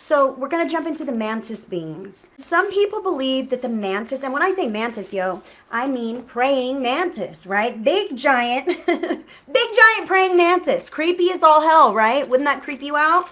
So we're going to jump into the mantis beings. Some people believe that the mantis, and when I say mantis, I mean praying mantis, right? Big giant, big giant praying mantis. Creepy as all hell, right? Wouldn't that creep you out?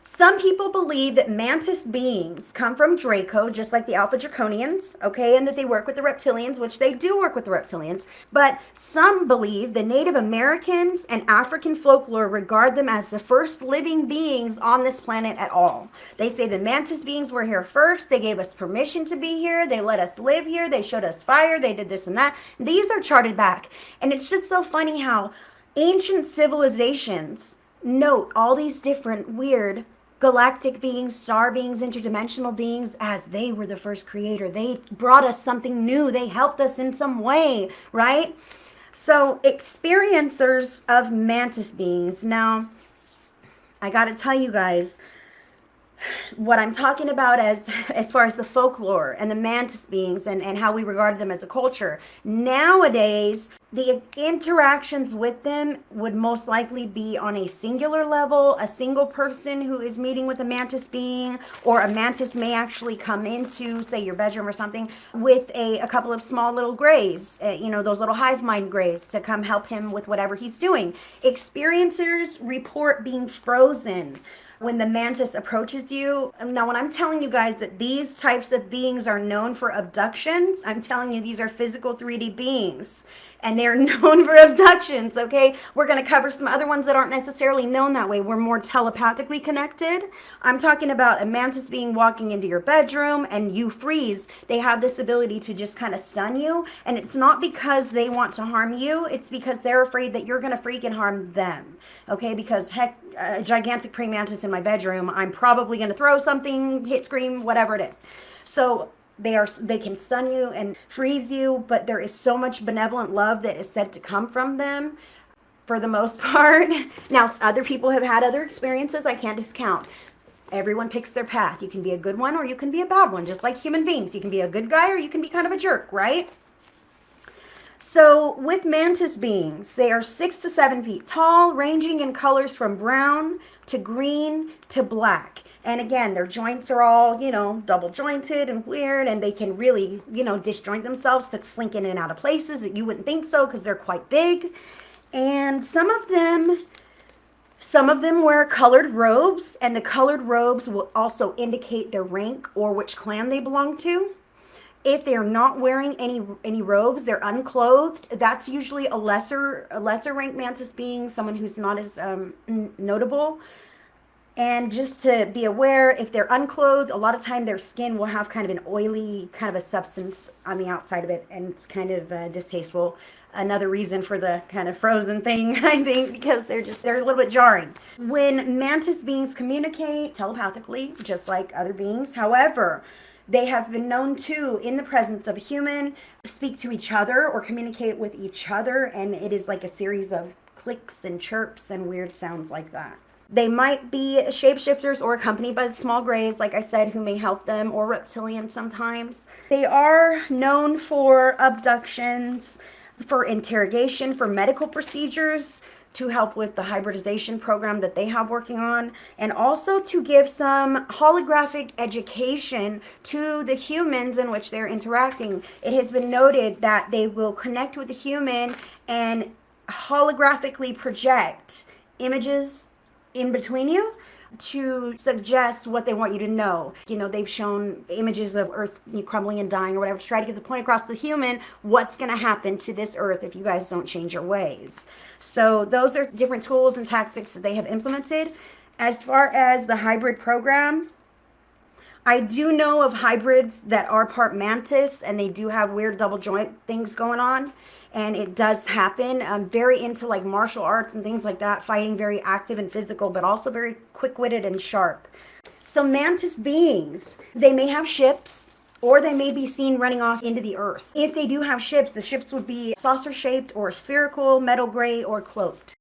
Some people believe that mantis beings come from Draco, just like the Alpha Draconians, okay, and that they work with the reptilians, which they do work with the reptilians. But some believe the Native Americans and African folklore regard them as the first living beings on this planet at all. They say the mantis beings were here first. They gave us permission to be here. They let us live here. They showed us fire. They did this and that. These are charted back. And it's just so funny how ancient civilizations note all these different weird galactic beings, star beings, interdimensional beings as they were the first creator. They brought us something new. They helped us in some way, right? So experiencers of mantis beings. Now, I got to tell you guys, what I'm talking about as far as the folklore and the mantis beings and how we regarded them as a culture. Nowadays, the interactions with them would most likely be on a singular level, a single person who is meeting with a mantis being, or a mantis may actually come into, say, your bedroom or something with a couple of small little grays, those little hive mind grays to come help him with whatever he's doing. Experiencers report being frozen when the mantis approaches you. Now, when I'm telling you guys that these types of beings are known for abductions, I'm telling you these are physical 3D beings. And they're known for abductions, okay? We're going to cover some other ones that aren't necessarily known that way. We're more telepathically connected. I'm talking about a mantis being walking into your bedroom and you freeze. They have this ability to just kind of stun you. And it's not because they want to harm you. It's because they're afraid that you're going to freaking harm them, okay? Because heck, a gigantic praying mantis in my bedroom, I'm probably going to throw something, hit, scream, whatever it is. So they can stun you and freeze you, but there is so much benevolent love that is said to come from them for the most part. Now, other people have had other experiences I can't discount. Everyone picks their path. You can be a good one or you can be a bad one, just like human beings. You can be a good guy or you can be kind of a jerk, right? So with mantis beings, they are 6 to 7 feet tall, ranging in colors from brown to green to black. And again, their joints are all, double jointed and weird, and they can really, disjoint themselves to slink in and out of places that you wouldn't think so because they're quite big. And some of them wear colored robes, and the colored robes will also indicate their rank or which clan they belong to. If they're not wearing any robes, they're unclothed. That's usually a lesser ranked mantis being, someone who's not as notable. And just to be aware, if they're unclothed, a lot of time their skin will have kind of an oily kind of a substance on the outside of it, and it's kind of distasteful. Another reason for the kind of frozen thing, I think, because they're a little bit jarring. When mantis beings communicate telepathically, just like other beings, however, they have been known to, in the presence of a human, speak to each other or communicate with each other, and it is like a series of clicks and chirps and weird sounds like that. They might be shapeshifters or accompanied by the small grays, like I said, who may help them, or reptilians sometimes. They are known for abductions, for interrogation, for medical procedures, to help with the hybridization program that they have working on, and also to give some holographic education to the humans in which they're interacting. It has been noted that they will connect with the human and holographically project images in between you to suggest what they want you to know. They've shown images of Earth crumbling and dying or whatever to try to get the point across to the human, what's going to happen to this Earth if you guys don't change your ways. So those are different tools and tactics that they have implemented. As far as the hybrid program, I do know of hybrids that are part mantis, and they do have weird double joint things going on. And it does happen. I'm very into like martial arts and things like that, fighting, very active and physical, but also very quick-witted and sharp. So mantis beings, they may have ships, or they may be seen running off into the earth. If they do have ships, the ships would be saucer-shaped or spherical, metal gray, or cloaked.